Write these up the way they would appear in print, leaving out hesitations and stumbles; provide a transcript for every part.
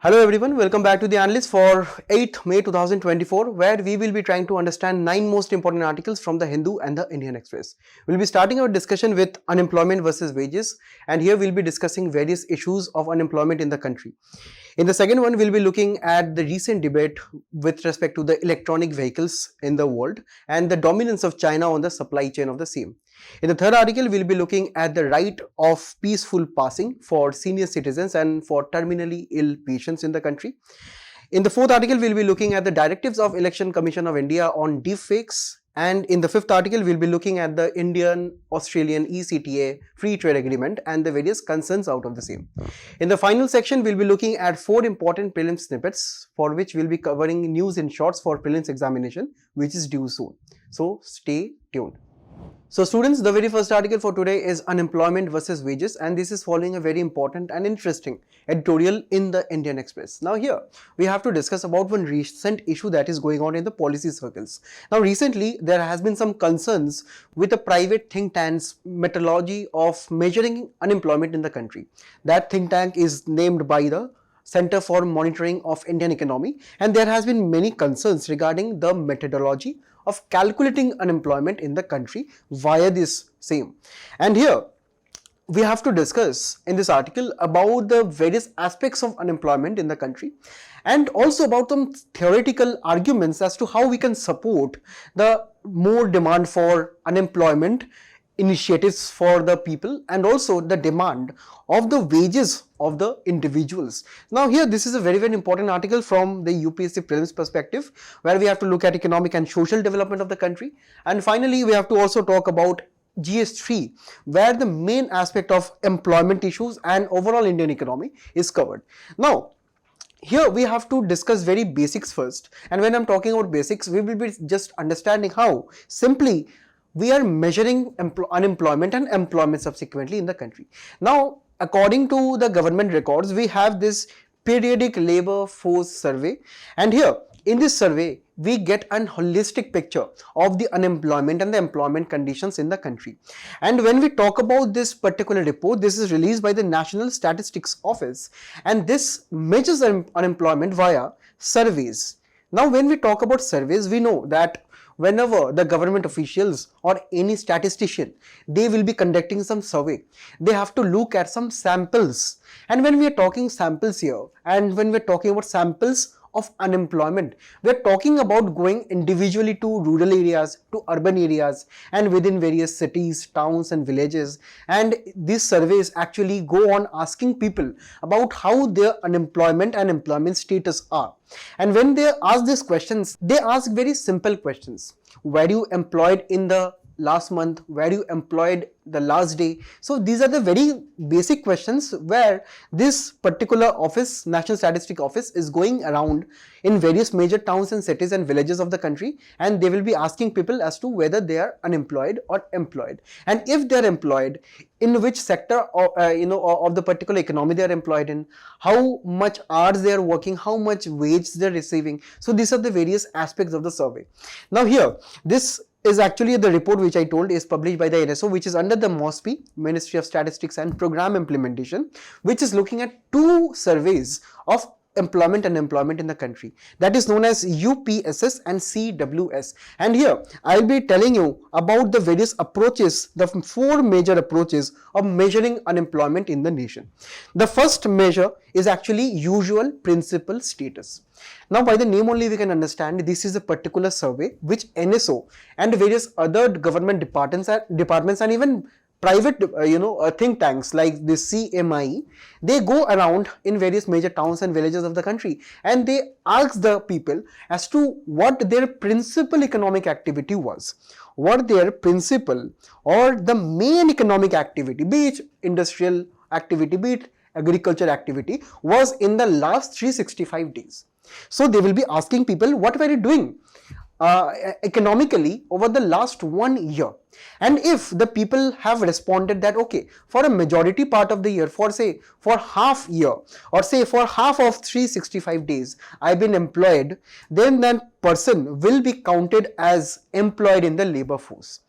Hello everyone, welcome back to the Analyst for 8th May 2024, where we will be trying to understand 9 most important articles from the Hindu and the Indian Express. We'll be starting our discussion with unemployment versus wages, and here we'll be discussing various issues of unemployment in the country. In the second one, we'll be looking at the recent debate with respect to the electronic vehicles in the world and the dominance of China on the supply chain of the same. In the third article, we'll be looking at the right of peaceful passing for senior citizens and for terminally ill patients in the country. In the fourth article, we'll be looking at the directives of Election Commission of India on deepfakes. And in the fifth article, we'll be looking at the Indian-Australian ECTA free trade agreement and the various concerns out of the same. In the final section, we'll be looking at 4 important prelim snippets for which we'll be covering news in shorts for prelims examination, which is due soon. So stay tuned. So students, the very first article for today is unemployment versus wages, and this is following a very important and interesting editorial in the Indian Express. Now here we have to discuss about one recent issue that is going on in the policy circles. Now recently there has been some concerns with a private think tank's methodology of measuring unemployment in the country. That think tank is named by the Center for Monitoring of Indian Economy, and there has been many concerns regarding the methodology of calculating unemployment in the country via this same. And here we have to discuss in this article about the various aspects of unemployment in the country and also about some theoretical arguments as to how we can support the more demand for unemployment initiatives for the people and also the demand of the wages of the individuals. Now here this is a very important article from the UPSC prelims perspective, where we have to look at economic and social development of the country, and finally we have to also talk about GS3, where the main aspect of employment issues and overall Indian economy is covered. Now here we have to discuss very basics first, and when I'm talking about basics, we will be just understanding how simply we are measuring unemployment and employment subsequently in the country. Now, according to the government records, we have this periodic labor force survey, and here in this survey, we get an holistic picture of the unemployment and the employment conditions in the country. And when we talk about this particular report, this is released by the National Statistics Office, and this measures unemployment via surveys. Now, when we talk about surveys, we know that whenever the government officials or any statistician, they will be conducting some survey, they have to look at some samples. And when we are talking samples here, and when we are talking about samples of unemployment, we are talking about going individually to rural areas, to urban areas, and within various cities, towns and villages. And these surveys actually go on asking people about how their unemployment and employment status are. And when they ask these questions, they ask very simple questions. Were you employed in the last month? Were you employed the last day? So these are the very basic questions where this particular office, National Statistics Office, is going around in various major towns and cities and villages of the country, and they will be asking people as to whether they are unemployed or employed, and if they are employed, in which sector of the particular economy they are employed in, how much hours they are working, how much wage they are receiving. So these are the various aspects of the survey. Now here, this is actually the report which I told is published by the NSO, which is under the MOSPI, Ministry of Statistics and Program Implementation, which is looking at 2 surveys of employment and employment in the country, that is known as UPSS and CWS. And here I'll be telling you about the various approaches, the 4 major approaches of measuring unemployment in the nation. The first measure is actually usual principal status. Now by the name only we can understand this is a particular survey which NSO and various other government departments and even private think tanks like the CMI, they go around in various major towns and villages of the country, and they ask the people as to what their principal economic activity was, what their principal or the main economic activity, be it industrial activity, be it agriculture activity, was in the last 365 days. So they will be asking people, what were you doing economically over the last 1 year? And if the people have responded that okay, for a majority part of the year, for half year, or say for half of 365 days I've been employed, then that person will be counted as employed in the labor force.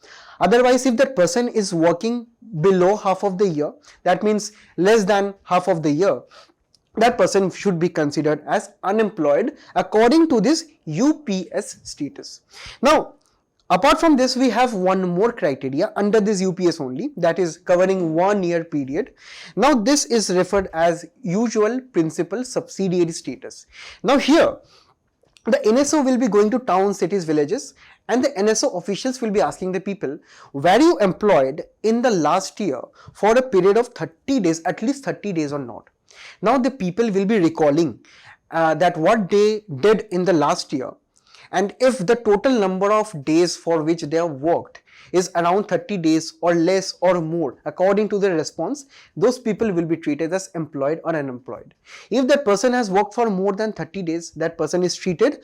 Otherwise, if that person is working below half of the year, that means less than half of the year, that person should be considered as unemployed according to this UPS status. Now, apart from this, we have one more criteria under this UPS only, that is covering 1 year period. Now, this is referred as usual principal subsidiary status. Now, here the NSO will be going to towns, cities, villages, and the NSO officials will be asking the people, were you employed in the last year for a period of 30 days, at least 30 days or not? Now the people will be recalling that what they did in the last year, and if the total number of days for which they have worked is around 30 days or less or more according to the response, those people will be treated as employed or unemployed. If that person has worked for more than 30 days, that person is treated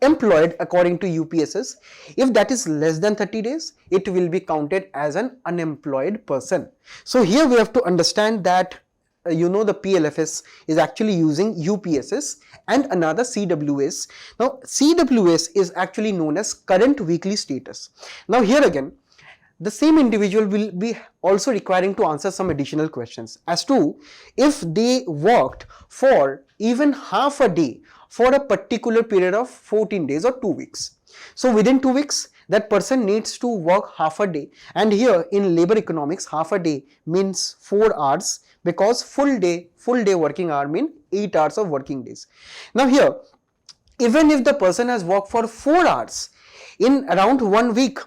employed according to UPSS. If that is less than 30 days, it will be counted as an unemployed person. So here we have to understand that the PLFS is actually using UPSS and another CWS. Now CWS is actually known as current weekly status. Now here again, the same individual will be also requiring to answer some additional questions as to if they worked for even half a day for a particular period of 14 days or 2 weeks. So within 2 weeks, that person needs to work half a day, and here in labor economics, half a day means 4 hours, because full day working hour mean 8 hours of working days. Now here, even if the person has worked for 4 hours in around 1 week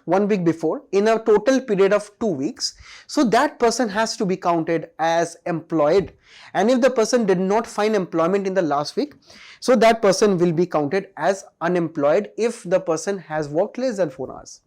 before, in a total period of 2 weeks, so that person has to be counted as employed. And if the person did not find employment in the last week, so that person will be counted as unemployed if the person has worked less than 4 hours.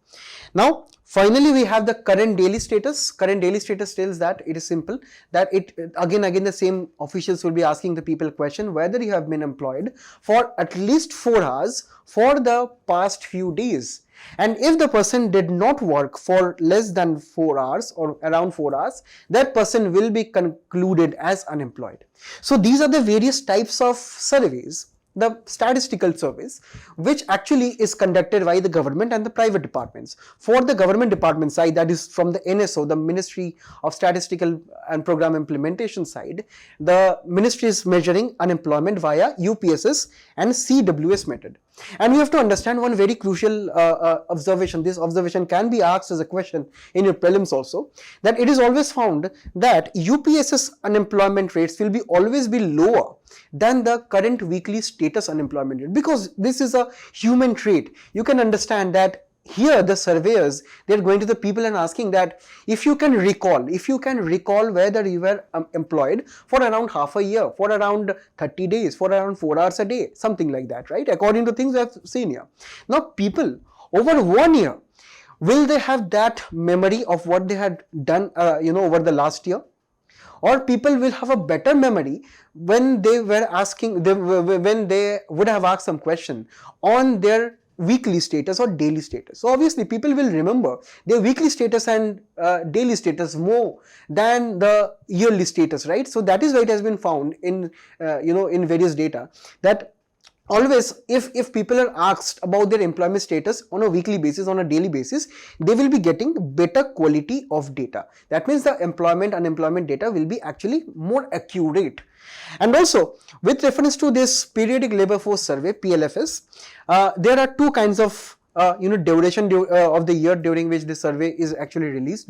Now finally, we have the current daily status. Current daily status tells that it is simple, that it again the same officials will be asking the people question whether you have been employed for at least 4 hours for the past few days. And if the person did not work for less than 4 hours or around 4 hours, that person will be concluded as unemployed. So these are the various types of surveys, the statistical surveys, which actually is conducted by the government and the private departments. For the government department side, that is from the NSO, the Ministry of Statistical and Program Implementation side, the ministry is measuring unemployment via UPSS and CWS method. And we have to understand one very crucial observation. This observation can be asked as a question in your prelims also, that it is always found that UPSS unemployment rates will always be lower than the current weekly status unemployment rate, because this is a human trait. You can understand that here the surveyors, they are going to the people and asking that if you can recall whether you were employed for around half a year, for around 30 days, for around 4 hours a day, something like that, right? According to things we have seen here. Now people over 1 year, will they have that memory of what they had done over the last year? Or people will have a better memory when they were asking, when they would have asked some question on their weekly status or daily status. So obviously people will remember their weekly status and daily status more than the yearly status, right? So that is why it has been found in in various data that always if people are asked about their employment status on a weekly basis, on a daily basis, they will be getting better quality of data. That means the employment unemployment data will be actually more accurate. And also with reference to this periodic labor force survey, PLFS, there are two kinds of duration of the year during which this survey is actually released.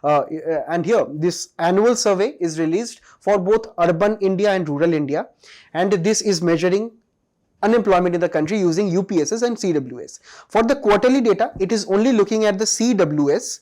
And here this annual survey is released for both urban India and rural India, and this is measuring unemployment in the country using UPSS and CWS. For the quarterly data, it is only looking at the CWS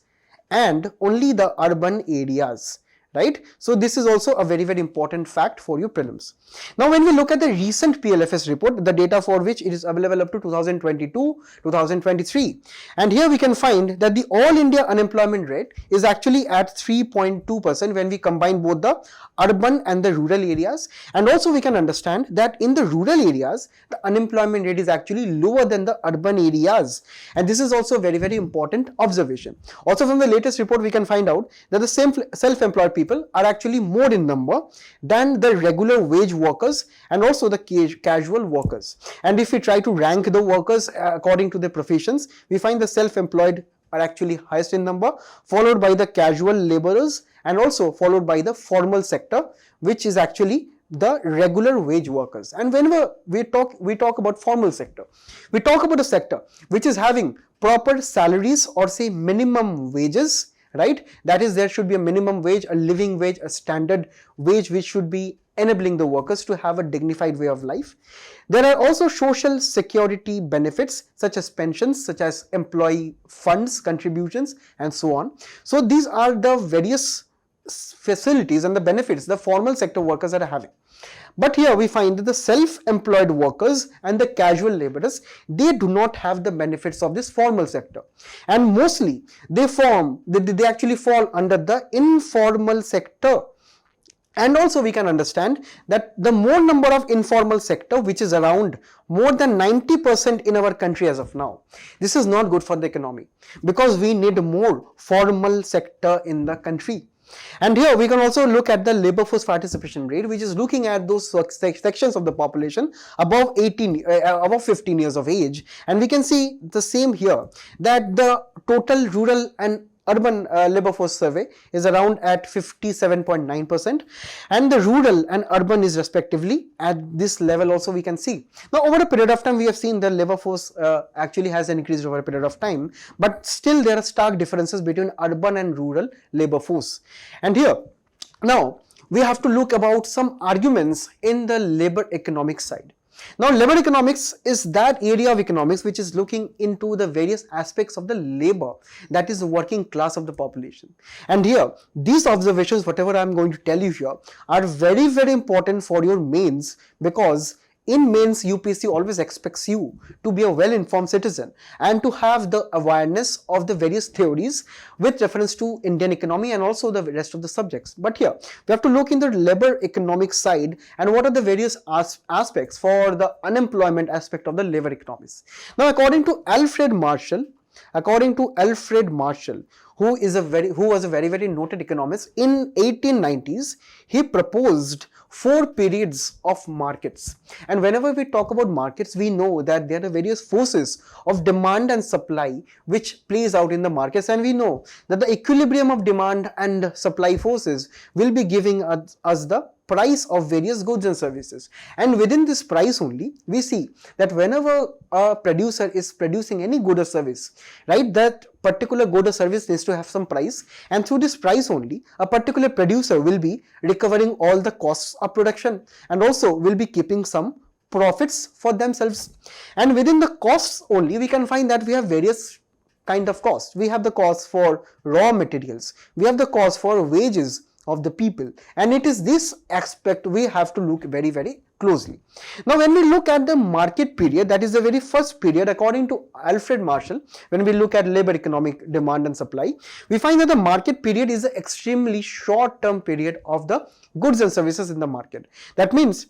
and only the urban areas, right? So this is also a very, very important fact for your prelims. Now when we look at the recent PLFS report, the data for which it is available up to 2022, 2023, and here we can find that the all India unemployment rate is actually at 3.2% when we combine both the urban and the rural areas. And also we can understand that in the rural areas, the unemployment rate is actually lower than the urban areas. And this is also a very, very important observation. Also from the latest report, we can find out that the same self-employed people are actually more in number than the regular wage workers and also the casual workers. And if we try to rank the workers according to their professions, we find the self-employed are actually highest in number, followed by the casual laborers and also followed by the formal sector, which is actually the regular wage workers. And whenever we talk about formal sector, we talk about a sector which is having proper salaries or say minimum wages, right? That is, there should be a minimum wage, a living wage, a standard wage which should be enabling the workers to have a dignified way of life. There are also social security benefits such as pensions, such as employee funds, contributions, and so on. So these are the various facilities and the benefits the formal sector workers are having. But here we find that the self-employed workers and the casual laborers, they do not have the benefits of this formal sector, and mostly they actually fall under the informal sector. And also we can understand that the more number of informal sector, which is around more than 90% in our country as of now, this is not good for the economy, because we need more formal sector in the country. And here we can also look at the labor force participation rate, which is looking at those sections of the population above 15 years of age. And we can see the same here, that the total rural and urban labor force survey is around at 57.9%, and the rural and urban is respectively at this level also we can see. Now over a period of time we have seen the labor force actually has increased over a period of time, but still there are stark differences between urban and rural labor force. And here now we have to look about some arguments in the labor economic side. Now labor economics is that area of economics which is looking into the various aspects of the labor, that is the working class of the population. And here these observations, whatever I am going to tell you here, are very important for your mains, because in mains UPSC always expects you to be a well-informed citizen and to have the awareness of the various theories with reference to Indian economy and also the rest of the subjects. But here we have to look in the labor economic side and what are the various aspects for the unemployment aspect of the labor economics. Now according to Alfred Marshall, who was a very noted economist, in 1890s he proposed 4 periods of markets. And whenever we talk about markets, we know that there are various forces of demand and supply which plays out in the markets, and we know that the equilibrium of demand and supply forces will be giving us the price of various goods and services. And within this price only, we see that whenever a producer is producing any good or service, right, that particular good or service needs to have some price, and through this price only a particular producer will be recovering all the costs of production and also will be keeping some profits for themselves. And within the costs only we can find that we have various kind of costs. We have the cost for raw materials, we have the cost for wages of the people, and it is this aspect we have to look very closely. Now when we look at the market period, that is the very first period according to Alfred Marshall, when we look at labor economic demand and supply, we find that the market period is an extremely short term period of the goods and services in the market. That means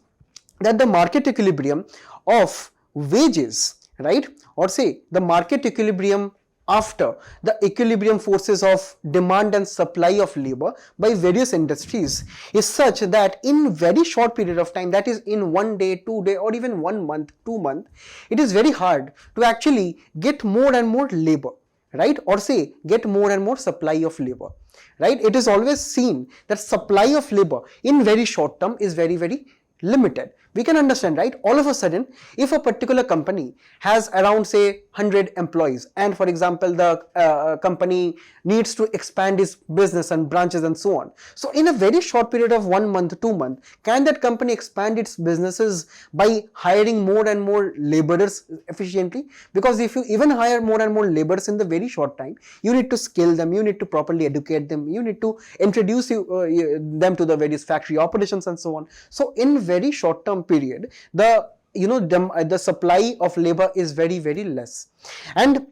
that the market equilibrium of wages, right, or say the market equilibrium after the equilibrium forces of demand and supply of labor by various industries is such that in very short period of time, that is in 1 day, 2 day, or even 1 month, 2 months, it is very hard to actually get more and more labor, right, or say get more and more supply of labor, right. It is always seen that supply of labor in very short term is very limited. We can understand, right, all of a sudden if a particular company has around say 100 employees, and for example the company needs to expand its business and branches and so on, so in a very short period of 1 month, 2 months, can that company expand its businesses by hiring more and more laborers efficiently? Because if you even hire more and more laborers in the very short time, you need to skill them, you need to properly educate them, you need to introduce them to the various factory operations and so on. So in very short term period, the supply of labor is very less. And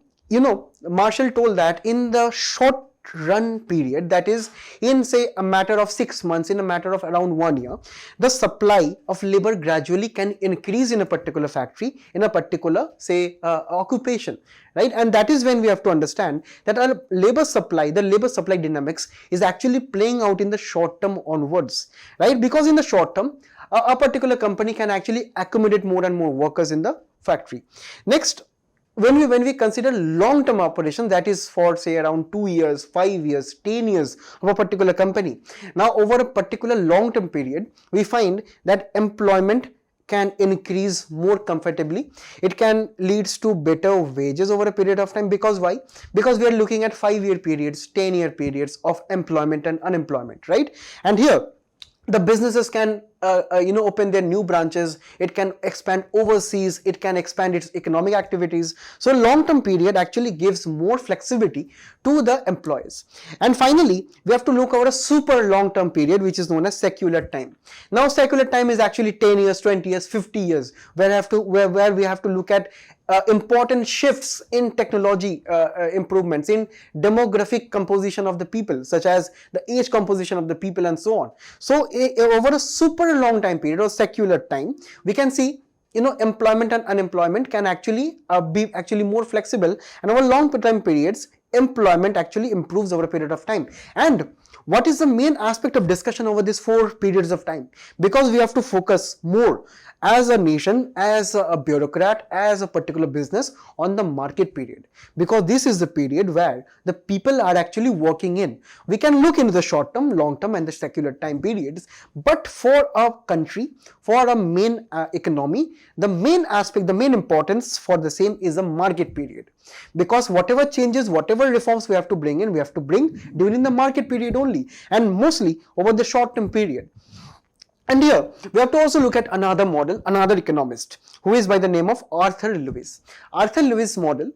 Marshall told that in the short run period, that is in say a matter of 6 months, in a matter of around 1 year, the supply of labor gradually can increase in a particular factory, in a particular say occupation, right. And that is when we have to understand that our labor supply, the labor supply dynamics is actually playing out in the short term onwards, right, because in the short term a particular company can actually accommodate more and more workers in the factory. Next, when we consider long-term operation, that is for say around 2 years, 5 years, 10 years of a particular company. Now over a particular long-term period, we find that employment can increase more comfortably. It can leads to better wages over a period of time. Because why? Because we are looking at 5-year periods, 10-year periods of employment and unemployment, right? And here the businesses can open their new branches, it can expand overseas, it can expand its economic activities. So long-term period actually gives more flexibility to the employees. And finally, we have to look over a super long-term period, which is known as secular time. Now secular time is actually 10 years, 20 years, 50 years, where we have to look at important shifts in technology, improvements in demographic composition of the people, such as the age composition of the people and so on. So over a super long time period or secular time, we can see employment and unemployment can actually be more flexible, and over long time periods employment actually improves over a period of time. And what is the main aspect of discussion over these 4 periods of time? Because we have to focus more as a nation, as a bureaucrat, as a particular business on the market period, because this is the period where the people are actually working in. We can look into the short term, long term and the secular time periods, but for a country, for a main economy, the main aspect, the main importance for the same is the market period. Because whatever changes, whatever reforms we have to bring in, we have to bring during the market period only, and mostly over the short term period. And here we have to also look at another model, another economist, who is by the name of Arthur Lewis. Arthur Lewis model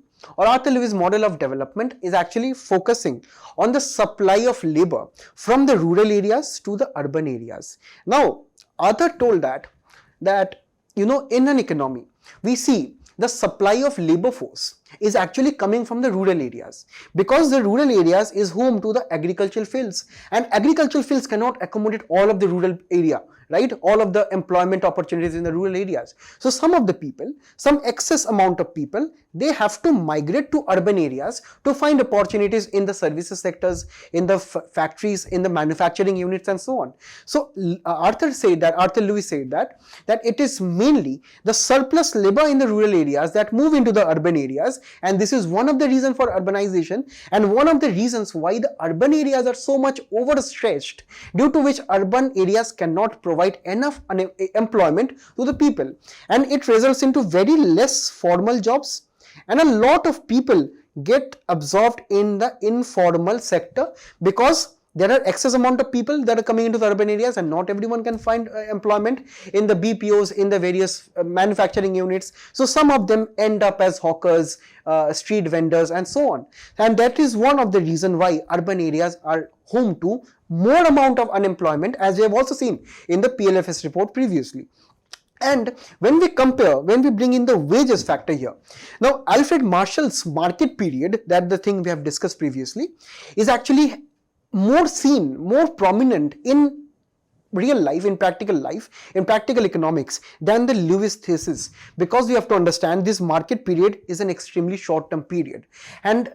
of development is actually focusing on the supply of labor from the rural areas to the urban areas. Now Arthur told that in an economy we see the supply of labor force is actually coming from the rural areas, because the rural areas is home to the agricultural fields, and agricultural fields cannot accommodate all of the rural area, right? All of the employment opportunities in the rural areas. So some of the people, some excess amount of people, they have to migrate to urban areas to find opportunities in the services sectors, in the factories, in the manufacturing units and so on. So Arthur Lewis said that it is mainly the surplus labor in the rural areas that move into the urban areas, and this is one of the reasons for urbanization, and one of the reasons why the urban areas are so much overstretched, due to which urban areas cannot provide enough employment to the people, and it results into very less formal jobs, and a lot of people get absorbed in the informal sector, because there are excess amount of people that are coming into the urban areas, and not everyone can find employment in the BPOs, in the various manufacturing units. So some of them end up as hawkers, street vendors and so on. And that is one of the reasons why urban areas are home to more amount of unemployment, as we have also seen in the PLFS report previously. And when we bring in the wages factor here, now Alfred Marshall's market period, that the thing we have discussed previously, is actually more seen, more prominent in real life, in practical economics than the Lewis thesis, because we have to understand this market period is an extremely short-term period. And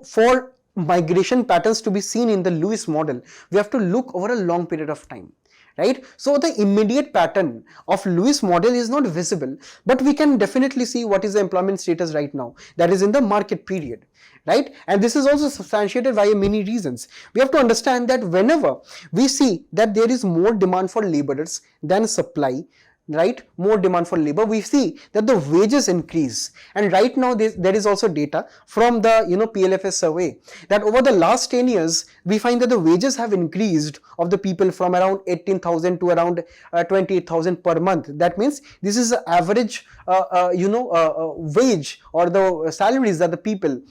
for migration patterns to be seen in the Lewis model, we have to look over a long period of time, right? So the immediate pattern of Lewis model is not visible, but we can definitely see what is the employment status right now, that is in the market period, right? And this is also substantiated by many reasons. We have to understand that whenever we see that there is more demand for laborers than supply, right, more demand for labor, we see that the wages increase. And right now there is also data from the PLFS survey that over the last 10 years we find that the wages have increased of the people from around 18,000 to around 28,000 per month. That means this is the average wage or the salaries that the people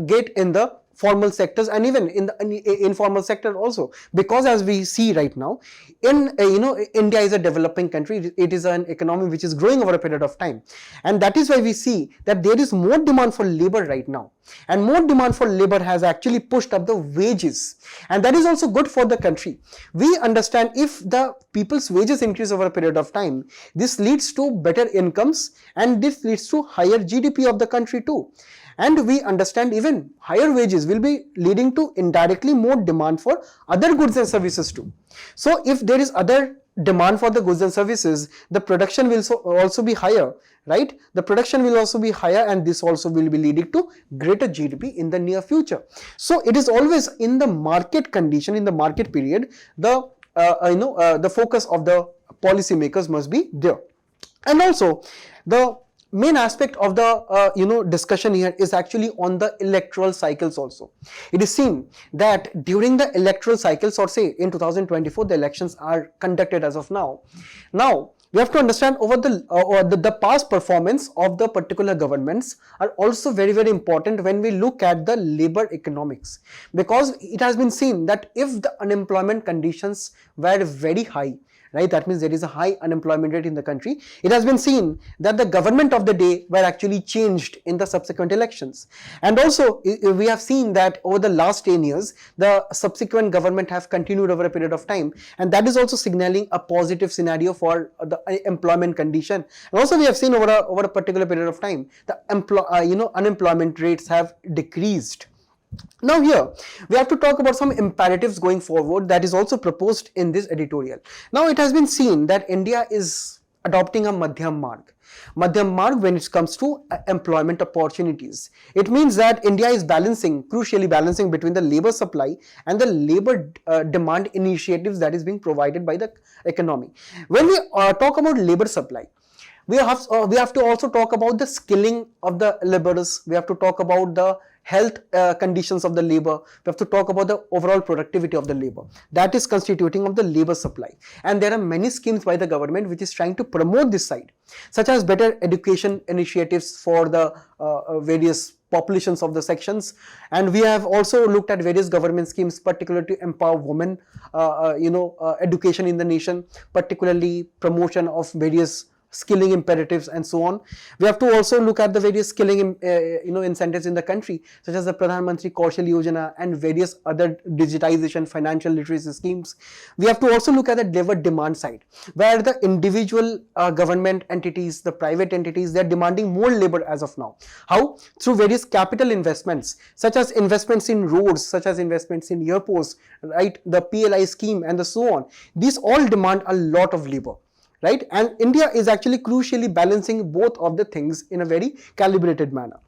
get in the formal sectors and even in the informal sector also. Because as we see right now, India is a developing country, it is an economy which is growing over a period of time, and that is why we see that there is more demand for labor right now, and more demand for labor has actually pushed up the wages, and that is also good for the country. We understand if the people's wages increase over a period of time, this leads to better incomes and this leads to higher GDP of the country too. and we understand even higher wages will be leading to indirectly more demand for other goods and services too. So if there is other demand for the goods and services, the production will also be higher, right? The production will also be higher, and this also will be leading to greater GDP in the near future. So it is always in the market condition, in the market period, the focus of the policymakers must be there. And also the main aspect of the discussion here is actually on the electoral cycles also. It is seen that during the electoral cycles, or say in 2024 the elections are conducted as of now. Now we have to understand over the past performance of the particular governments are also very, very important when we look at the labor economics, because it has been seen that if the unemployment conditions were very high, right, that means there is a high unemployment rate in the country, it has been seen that the government of the day were actually changed in the subsequent elections. And also we have seen that over the last 10 years the subsequent government have continued over a period of time, and that is also signaling a positive scenario for the employment condition. And also we have seen over a particular period of time the unemployment rates have decreased. Now here we have to talk about some imperatives going forward that is also proposed in this editorial. Now it has been seen that India is adopting a Madhyam Marg when it comes to employment opportunities. It means that India is crucially balancing between the labor supply and the labor demand initiatives that is being provided by the economy. When we talk about labor supply, we have to also talk about the skilling of the laborers. We have to talk about the health conditions of the labor. We have to talk about the overall productivity of the labor. That is constituting of the labor supply. And there are many schemes by the government which is trying to promote this side, such as better education initiatives for the various populations of the sections. And we have also looked at various government schemes, particularly to empower women, education in the nation, particularly promotion of various skilling imperatives and so on. We have to also look at the various skilling incentives in the country, such as the Pradhan Mantri Kaushal Yojana and various other digitization financial literacy schemes. We have to also look at the labor demand side, where the individual government entities, the private entities, they are demanding more labor as of now. How? Through various capital investments, such as investments in roads, such as investments in airports, right, the PLI scheme and so on. These all demand a lot of labor, right? And India is actually crucially balancing both of the things in a very calibrated manner.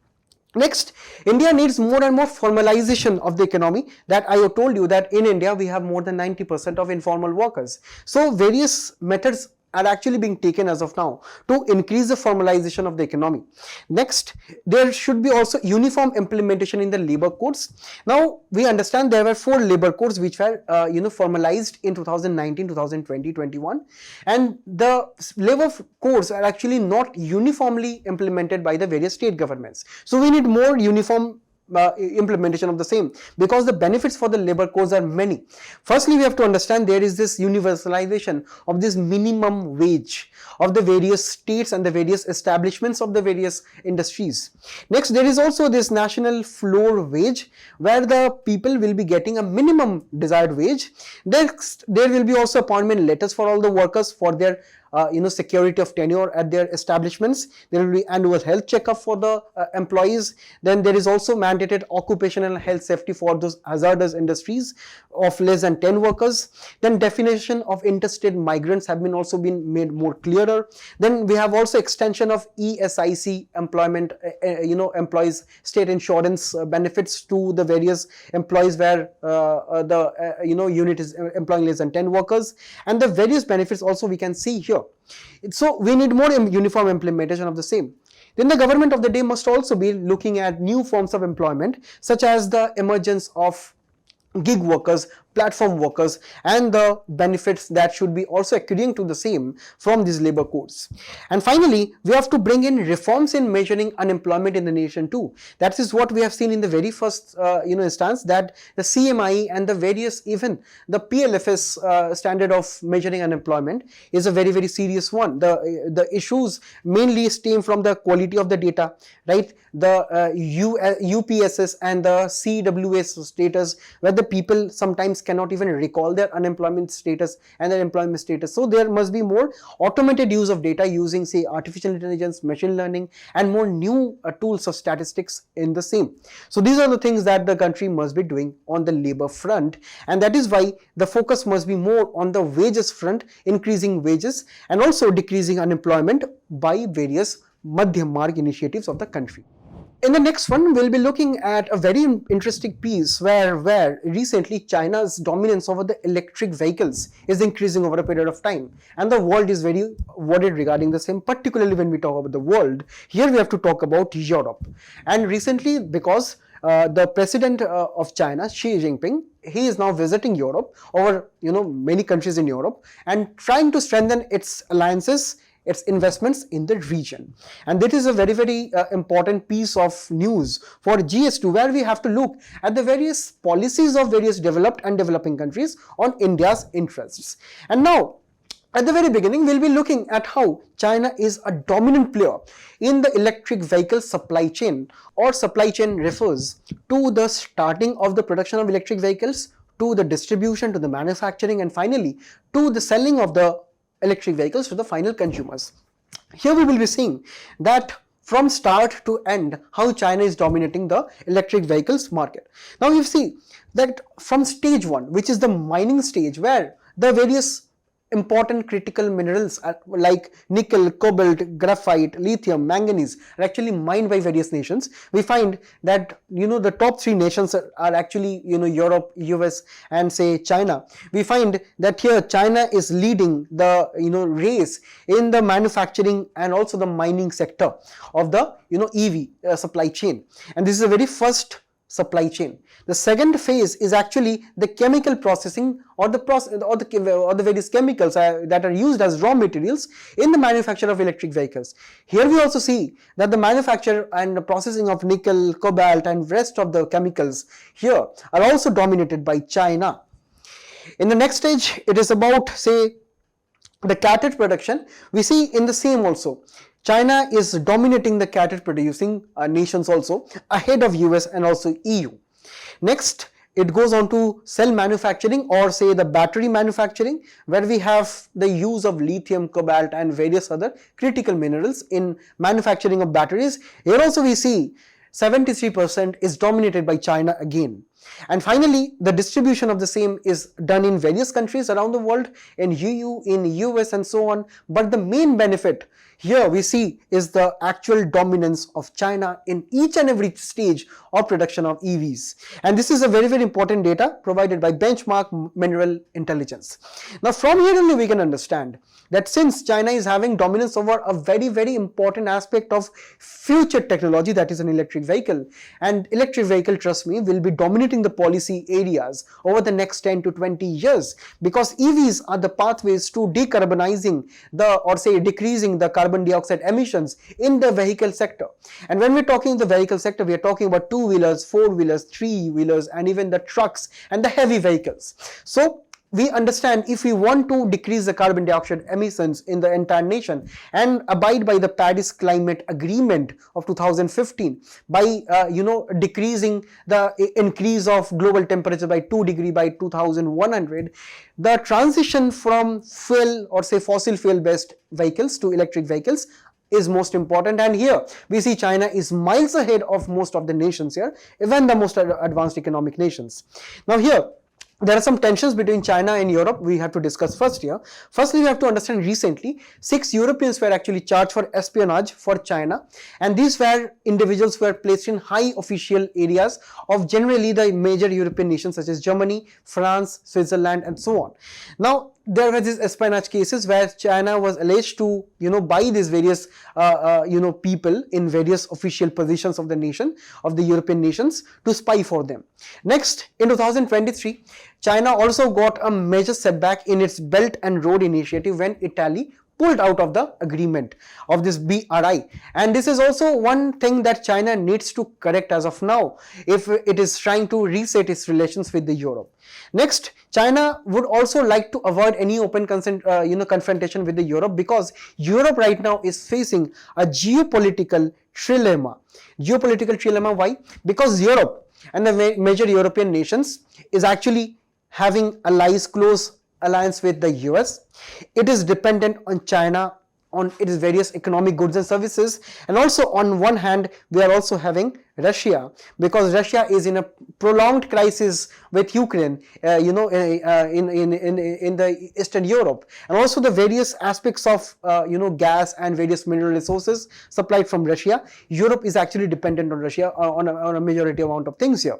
Next, India needs more and more formalization of the economy. That I have told you that in India we have more than 90% of informal workers. So various methods are actually being taken as of now to increase the formalization of the economy. Next, there should be also uniform implementation in the labor codes. Now we understand there were 4 labor codes which were formalized in 2019, 2020, 21, and the labor codes are actually not uniformly implemented by the various state governments. So we need more uniform implementation of the same, because the benefits for the labor codes are many. Firstly, we have to understand there is this universalization of this minimum wage of the various states and the various establishments of the various industries. Next, there is also this national floor wage, where the people will be getting a minimum desired wage. Next, there will be also appointment letters for all the workers for their security of tenure at their establishments. There will be annual health checkup for the employees. Then there is also mandated occupational health safety for those hazardous industries of less than 10 workers. Then definition of interstate migrants have been also been made more clearer. Then we have also extension of ESIC employment, employees state insurance benefits to the various employees where the unit is employing less than 10 workers, and the various benefits also we can see here. So we need more uniform implementation of the same. Then the government of the day must also be looking at new forms of employment, such as the emergence of gig workers, platform workers, and the benefits that should be also accruing to the same from these labor codes. And finally, we have to bring in reforms in measuring unemployment in the nation too. That is what we have seen in the very first instance, that the CMI and the various, even the PLFS standard of measuring unemployment is a very, very serious one. The issues mainly stem from the quality of the data, right? The UPSS and the CWS status, where the people sometimes cannot even recall their unemployment status and their employment status. So there must be more automated use of data using, say, artificial intelligence, machine learning, and more new tools of statistics in the same. So these are the things that the country must be doing on the labor front, and that is why the focus must be more on the wages front, increasing wages and also decreasing unemployment by various Madhyam Marg initiatives of the country. In the next one, we'll be looking at a very interesting piece where recently China's dominance over the electric vehicles is increasing over a period of time, and the world is very worried regarding the same. Particularly when we talk about the world, here we have to talk about Europe. And recently, because the president of China, Xi Jinping, he is now visiting Europe, over many countries in Europe, and trying to strengthen its alliances, its investments in the region. And that is a very important piece of news for GS2, where we have to look at the various policies of various developed and developing countries on India's interests. And now, at the very beginning, we'll be looking at how China is a dominant player in the electric vehicle supply chain, or supply chain refers to the starting of the production of electric vehicles, to the distribution, to the manufacturing, and finally to the selling of the electric vehicles to the final consumers. Here we will be seeing that from start to end how China is dominating the electric vehicles market. Now you see that from stage 1, which is the mining stage, where the various important critical minerals like nickel, cobalt, graphite, lithium, manganese are actually mined by various nations. We find that the top 3 nations are actually Europe, US, and say China. We find that here China is leading the race in the manufacturing and also the mining sector of the EV supply chain, and this is the very first supply chain. The second phase is actually the chemical processing, or the various chemicals that are used as raw materials in the manufacture of electric vehicles. Here we also see that the manufacture and the processing of nickel, cobalt, and rest of the chemicals here are also dominated by China. In the next stage, it is about, say, the cathode production. We see in the same also, China is dominating the cathode producing nations also, ahead of US and also EU. Next, it goes on to cell manufacturing, or say the battery manufacturing, where we have the use of lithium, cobalt, and various other critical minerals in manufacturing of batteries. Here also we see 73% is dominated by China again. And finally, the distribution of the same is done in various countries around the world, in EU, in US, and so on. But the main benefit here we see is the actual dominance of China in each and every stage of production of EVs. And this is a very important data provided by Benchmark Mineral Intelligence. Now from here only we can understand that since China is having dominance over a very important aspect of future technology, that is an electric vehicle, and electric vehicle, trust me, will be dominating the policy areas over the next 10 to 20 years, because EVs are the pathways to decarbonizing decreasing the carbon dioxide emissions in the vehicle sector. And when we're talking the vehicle sector, we are talking about 2-wheelers, 4-wheelers, 3-wheelers, and even the trucks and the heavy vehicles. So we understand, if we want to decrease the carbon dioxide emissions in the entire nation and abide by the Paris Climate Agreement of 2015 by decreasing the increase of global temperature by 2 degrees by 2100, the transition from fuel, or say fossil fuel based vehicles to electric vehicles is most important. And here we see China is miles ahead of most of the nations here, even the most advanced economic nations. Now here there are some tensions between China and Europe we have to discuss first here. Firstly, we have to understand recently 6 Europeans were actually charged for espionage for China, and these were individuals who were placed in high official areas of generally the major European nations such as Germany, France, Switzerland, and so on. Now there were these espionage cases where China was alleged to buy these various people in various official positions of the nation, of the European nations, to spy for them. Next, in 2023, China also got a major setback in its Belt and Road Initiative when Italy pulled out of the agreement of this BRI, and this is also one thing that China needs to correct as of now if it is trying to reset its relations with the Europe. Next, China would also like to avoid any open confrontation with the Europe, because Europe right now is facing a geopolitical trilemma. Why? Because Europe and the major European nations is actually having allies, close alliance with the US. It is dependent on China on its various economic goods and services, and also on one hand we are also having Russia, because Russia is in a prolonged crisis with Ukraine, in the Eastern Europe, and also the various aspects of gas and various mineral resources supplied from Russia. Europe is actually dependent on Russia on a majority amount of things here,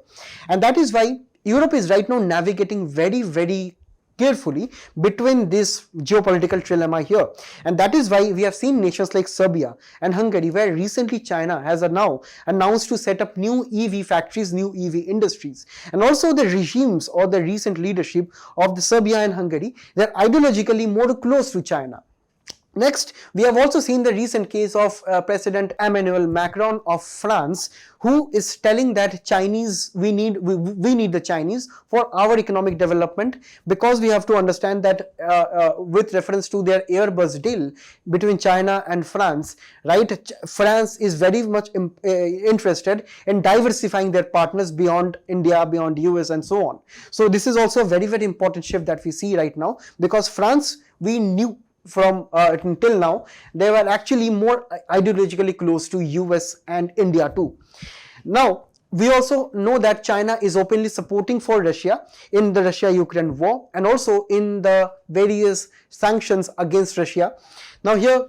and that is why Europe is right now navigating very carefully between this geopolitical trilemma here. And that is why we have seen nations like Serbia and Hungary, where recently China has now announced to set up new EV factories, new EV industries. And also the regimes or the recent leadership of the Serbia and Hungary, they're ideologically more close to China. Next, we have also seen the recent case of President Emmanuel Macron of France, who is telling that we need the Chinese for our economic development, because we have to understand that with reference to their Airbus deal between China and France, right? France is very much interested in diversifying their partners beyond India, beyond US, and so on. So this is also a very important shift that we see right now, because France, we knew from until now, they were actually more ideologically close to US and India too. Now, we also know that China is openly supporting for Russia in the Russia-Ukraine war, and also in the various sanctions against Russia. Now here,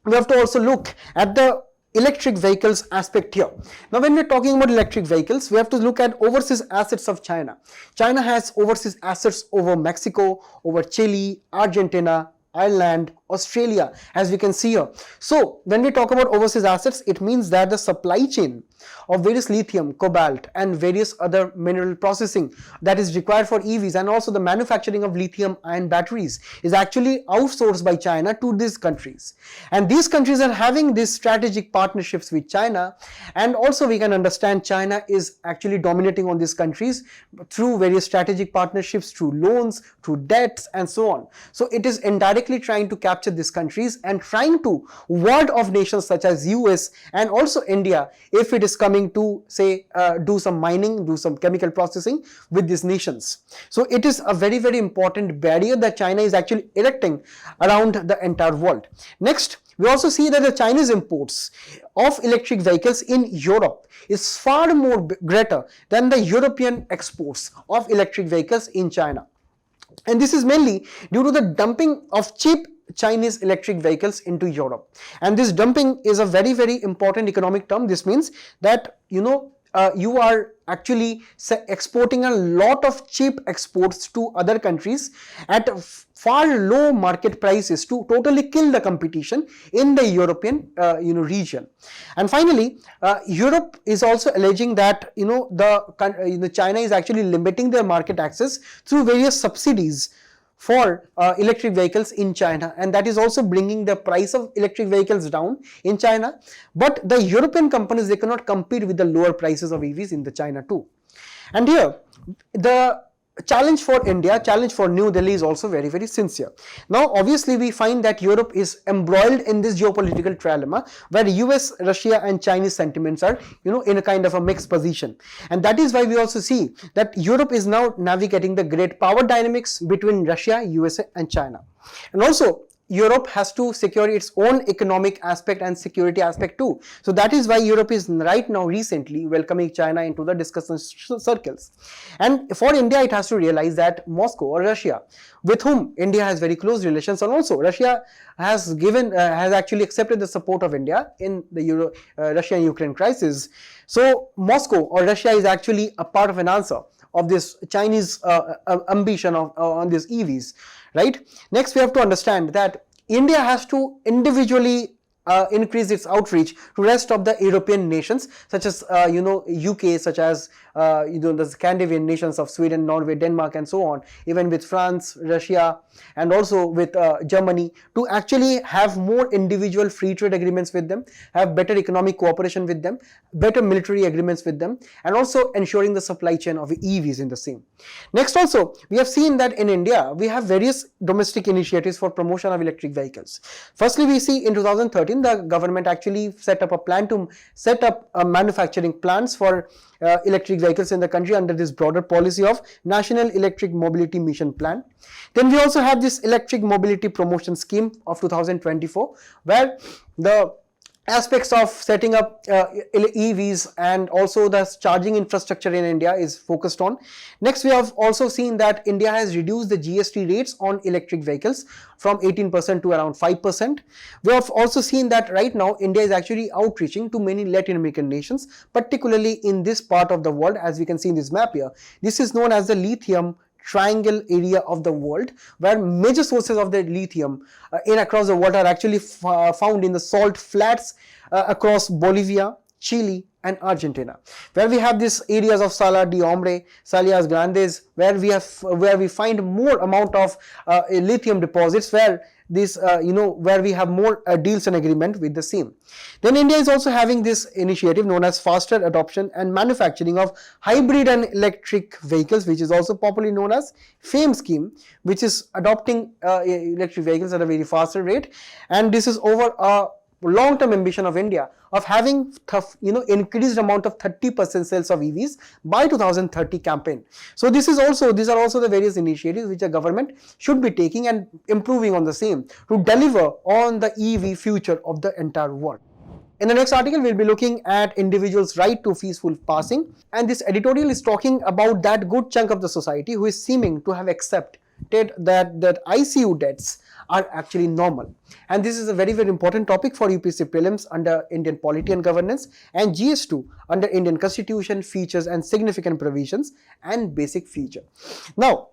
we have to also look at the electric vehicles aspect here. Now when we're talking about electric vehicles, we have to look at overseas assets of China. China has overseas assets over Mexico, over Chile, Argentina, Ireland, Australia, as we can see here. So when we talk about overseas assets, it means that the supply chain of various lithium, cobalt, and various other mineral processing that is required for EVs, and also the manufacturing of lithium ion batteries, is actually outsourced by China to these countries. And these countries are having these strategic partnerships with China, and also we can understand China is actually dominating on these countries through various strategic partnerships, through loans, through debts, and so on. So it is indirectly trying to capture these countries and trying to ward off nations such as US and also India if it is coming to say do some mining, do some chemical processing with these nations. So it is a very important barrier that China is actually erecting around the entire world. Next, we also see that the Chinese imports of electric vehicles in Europe is far more greater than the European exports of electric vehicles in China. And this is mainly due to the dumping of cheap Chinese electric vehicles into Europe. And this dumping is a very important economic term. This means that you are actually exporting a lot of cheap exports to other countries at far low market prices to totally kill the competition in the European region. And finally, Europe is also alleging that China is actually limiting their market access through various subsidies for electric vehicles in China, and that is also bringing the price of electric vehicles down in China. But the European companies, they cannot compete with the lower prices of EVs in the China too. And here, the challenge for India, challenge for New Delhi is also very sincere. Now obviously we find that Europe is embroiled in this geopolitical trilemma where US, Russia and Chinese sentiments are in a kind of a mixed position. And that is why we also see that Europe is now navigating the great power dynamics between Russia, USA and China. And also Europe has to secure its own economic aspect and security aspect too. So that is why Europe is right now recently welcoming China into the discussion circles. And for India, it has to realize that Moscow or Russia, with whom India has very close relations, and also Russia has actually accepted the support of India in the Russia-Ukraine crisis. So Moscow or Russia is actually a part of an answer of this Chinese ambition on these EVs, right? Next, we have to understand that India has to individually increase its outreach to rest of the European nations, such as UK, such as the Scandinavian nations of Sweden, Norway, Denmark and so on, even with France, Russia and also with Germany, to actually have more individual free trade agreements with them, have better economic cooperation with them, better military agreements with them, and also ensuring the supply chain of EVs in the same. Next, also we have seen that in India we have various domestic initiatives for promotion of electric vehicles. Firstly, we see in 2013 the government actually set up a plan to set up manufacturing plants for electric vehicles in the country under this broader policy of National Electric Mobility Mission Plan. Then we also have this Electric Mobility Promotion Scheme of 2024, where the aspects of setting up EVs and also the charging infrastructure in India is focused on. Next, we have also seen that India has reduced the GST rates on electric vehicles from 18% to around 5%. We have also seen that right now India is actually outreaching to many Latin American nations, particularly in this part of the world. As we can see in this map here, this is known as the lithium triangle area of the world, where major sources of the lithium in across the world are actually found in the salt flats across Bolivia, Chile and Argentina, where we have these areas of Sala de Hombre, Salias Grandes, where we find more amount of lithium deposits, where this where we have more deals and agreement with the same. Then India is also having this initiative known as faster adoption and manufacturing of hybrid and electric vehicles, which is also popularly known as FAME scheme, which is adopting electric vehicles at a very faster rate. And this is over a long-term ambition of India of having increased amount of 30% sales of EVs by 2030 campaign. So these are also the various initiatives which the government should be taking and improving on the same to deliver on the EV future of the entire world. In the next article, we'll be looking at individuals' right to peaceful passing, and this editorial is talking about that good chunk of the society who is seeming to have accepted that ICU deaths are actually normal. And this is a very, very important topic for UPSC prelims under Indian Polity and Governance, and GS2 under Indian Constitution, Features and Significant Provisions and Basic Feature. Now,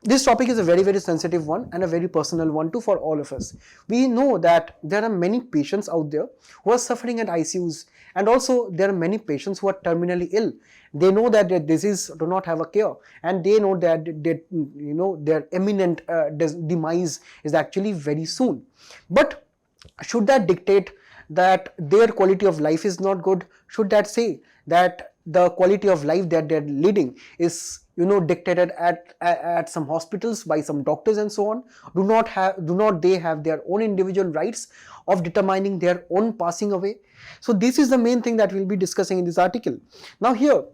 this topic is a very, very sensitive one and a very personal one too for all of us. We know that there are many patients out there who are suffering at ICUs, and also there are many patients who are terminally ill. They know that their disease do not have a cure, and they know that their imminent demise is actually very soon. But should that dictate that their quality of life is not good? Should that say that the quality of life that they're leading is dictated at some hospitals by some doctors and so on? Do not they have their own individual rights of determining their own passing away? So this is the main thing that we'll be discussing in this article. Now here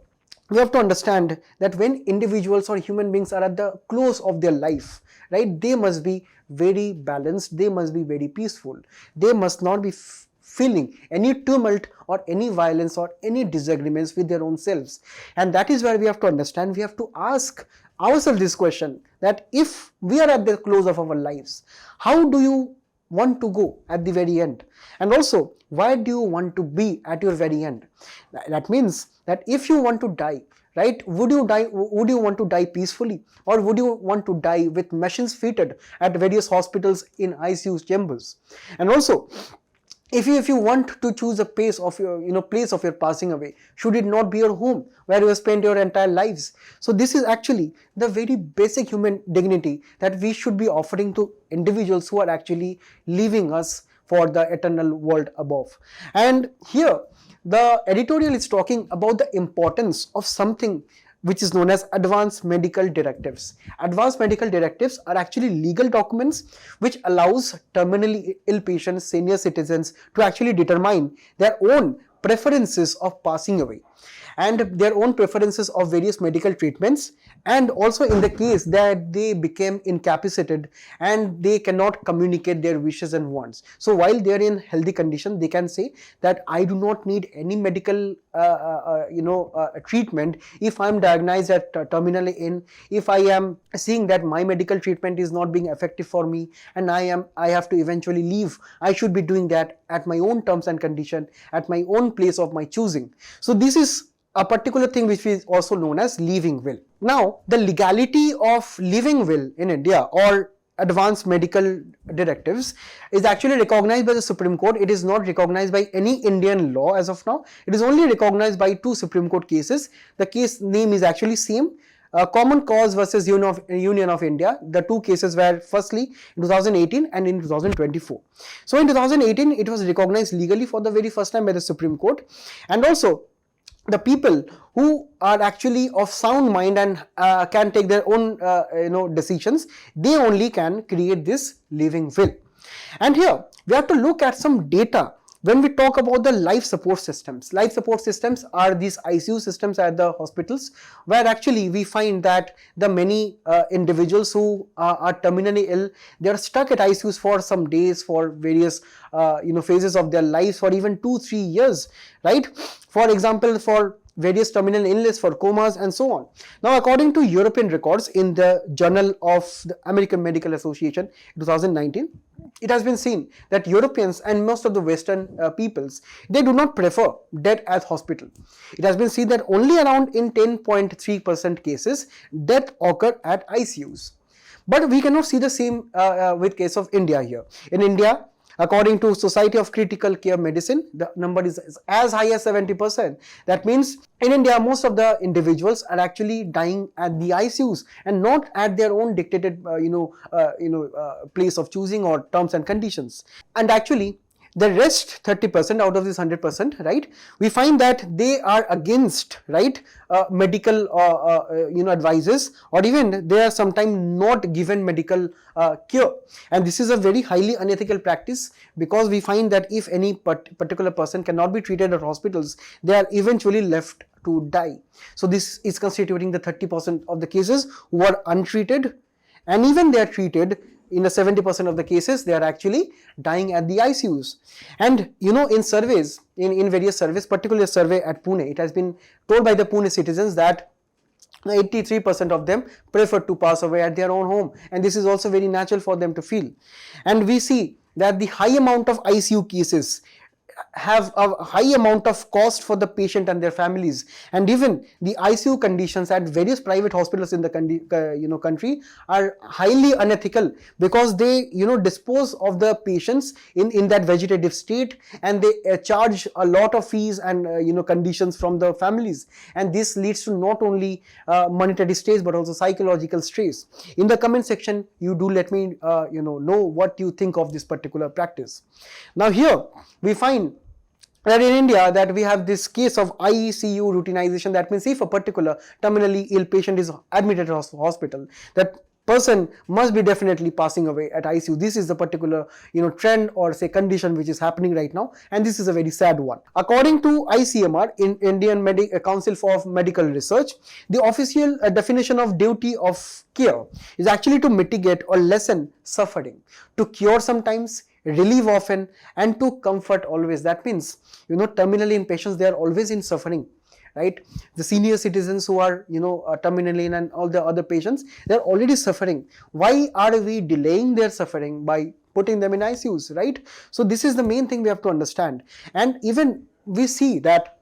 we have to understand that when individuals or human beings are at the close of their life, right, they must be very balanced, they must be very peaceful, they must not be feeling any tumult or any violence or any disagreements with their own selves. And that is where we have to understand, we have to ask ourselves this question, that if we are at the close of our lives, how do you want to go at the very end? And also, why do you want to be at your very end? That means that if you want to die, right, would you want to die peacefully, or would you want to die with machines fitted at various hospitals in ICU chambers? And also, if you want to choose a place of your passing away, should it not be your home where you have spent your entire lives? So this is actually the very basic human dignity that we should be offering to individuals who are actually leaving us for the eternal world above. And here the editorial is talking about the importance of something which is known as advanced medical directives. Advanced medical directives are actually legal documents which allows terminally ill patients, senior citizens to actually determine their own preferences of passing away and their own preferences of various medical treatments, and also in the case that they became incapacitated and they cannot communicate their wishes and wants. So while they are in healthy condition, they can say that I do not need any medical treatment if I am diagnosed at terminally in, if I am seeing that my medical treatment is not being effective for me and I have to eventually leave, I should be doing that at my own terms and condition, at my own place of my choosing. So this is a particular thing which is also known as leaving will. Now, the legality of leaving will in India or advanced medical directives is actually recognized by the Supreme Court. It is not recognized by any Indian law as of now. It is only recognized by two Supreme Court cases. The case name is actually same. Common Cause versus Union of India. The two cases were firstly in 2018 and in 2024. So in 2018, it was recognized legally for the very first time by the Supreme Court, and also the people who are actually of sound mind and can take their own decisions, they only can create this living will. And here we have to look at some data when we talk about the life support systems are these ICU systems at the hospitals, where actually we find that the many individuals who are terminally ill, they are stuck at ICUs for some days, for various phases of their lives, for even 2-3 years, right? For example, for various terminal illness, for comas and so on. Now, according to European records in the Journal of the American Medical Association 2019, it has been seen that Europeans and most of the Western peoples, they do not prefer death at hospital. It has been seen that only around in 10.3% cases, death occur at ICUs. But we cannot see the same with case of India here. In India, according to Society of Critical Care Medicine, the number is as high as 70%. That means in India, most of the individuals are actually dying at the ICUs and not at their own dictated, place of choosing or terms and conditions. And actually, the rest 30% out of this 100%, right, we find that they are against, right, medical advices, or even they are sometimes not given medical care. And this is a very highly unethical practice, because we find that if any particular person cannot be treated at hospitals, they are eventually left to die. So this is constituting the 30% of the cases who are untreated, and even they are treated, in the 70% of the cases, they are actually dying at the ICUs. And in surveys, in various surveys, particularly a survey at Pune, it has been told by the Pune citizens that 83% of them prefer to pass away at their own home, and this is also very natural for them to feel. And we see that the high amount of ICU cases have a high amount of cost for the patient and their families, and even the ICU conditions at various private hospitals in the country are highly unethical, because they dispose of the patients in that vegetative state, and they charge a lot of fees and conditions from the families, and this leads to not only monetary stress but also psychological stress. In the comment section, you do let me know what you think of this particular practice. Now here we find that in India, that we have this case of ICU routinization. That means if a particular terminally ill patient is admitted to hospital, that person must be definitely passing away at ICU. This is the particular trend, or say condition, which is happening right now, and this is a very sad one. According to ICMR, in Indian Council for Medical Research, the official definition of duty of care is actually to mitigate or lessen suffering, to cure sometimes, relieve often, and to comfort always. That means terminally in patients, they are always in suffering, right? The senior citizens who are terminally in, and all the other patients, they are already suffering. Why are we delaying their suffering by putting them in ICUs, right? So this is the main thing we have to understand. And even we see that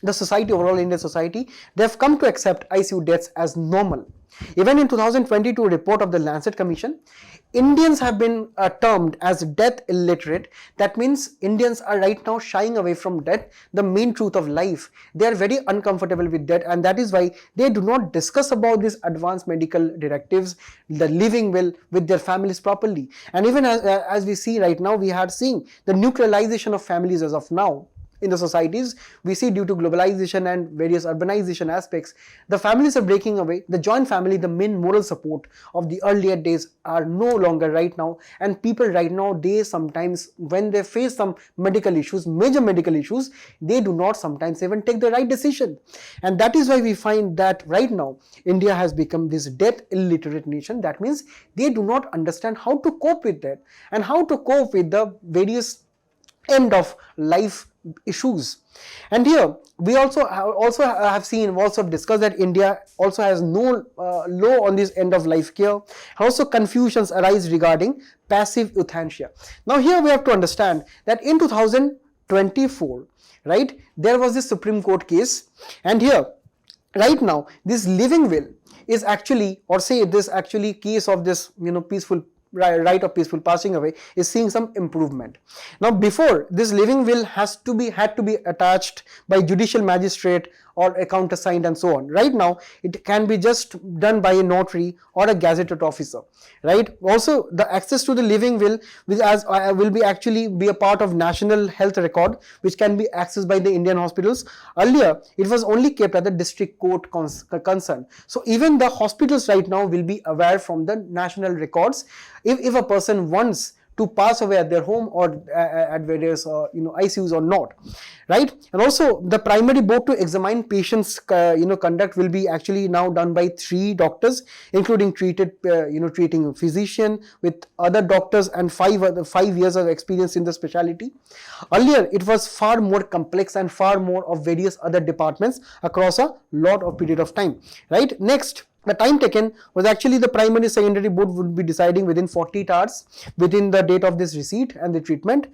the society, overall Indian society, they have come to accept ICU deaths as normal. Even in 2022 report of the Lancet Commission, Indians have been termed as death illiterate. That means Indians are right now shying away from death, the main truth of life. They are very uncomfortable with death, and that is why they do not discuss about these advanced medical directives, the living will, with their families properly. And even as we see right now, we are seeing the nuclearization of families as of now. In the societies, we see due to globalization and various urbanization aspects, the families are breaking away. The joint family, the main moral support of the earlier days, are no longer right now. And people right now, they sometimes, when they face some medical issues, major medical issues, they do not sometimes even take the right decision. And that is why we find that right now, India has become this death illiterate nation. That means they do not understand how to cope with that, and how to cope with the various end of life issues. And here we also have discussed that India also has no law on this end of life care. Also confusions arise regarding passive euthanasia. Now here we have to understand that in 2024, right, there was this Supreme Court case, and here right now this living will is actually, or say this actually case of this peaceful right of peaceful passing away is seeing some improvement. Now before, this living will had to be attached by judicial magistrate or a countersigned and so on. Right now it can be just done by a notary or a gazetted officer, right? Also the access to the living will actually be a part of national health record, which can be accessed by the Indian hospitals. Earlier it was only kept at the district court concern. So even the hospitals right now will be aware from the national records. If a person wants to pass away at their home or at various ICUs or not, right? And also the primary board to examine patients conduct will be actually now done by 3 doctors, including treating physician with other doctors and 5 years of experience in the specialty. Earlier it was far more complex and far more of various other departments across a lot of period of time, right? Next, the time taken was actually the primary secondary board would be deciding within 48 hours within the date of this receipt and the treatment,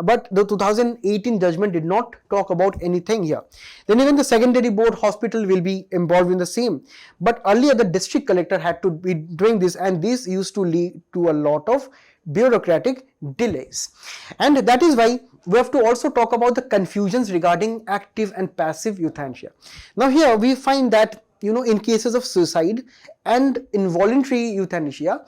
but the 2018 judgment did not talk about anything here. Then even the secondary board hospital will be involved in the same, but earlier the district collector had to be doing this, and this used to lead to a lot of bureaucratic delays. And that is why we have to also talk about the confusions regarding active and passive euthanasia. Now here we find that in cases of suicide and involuntary euthanasia,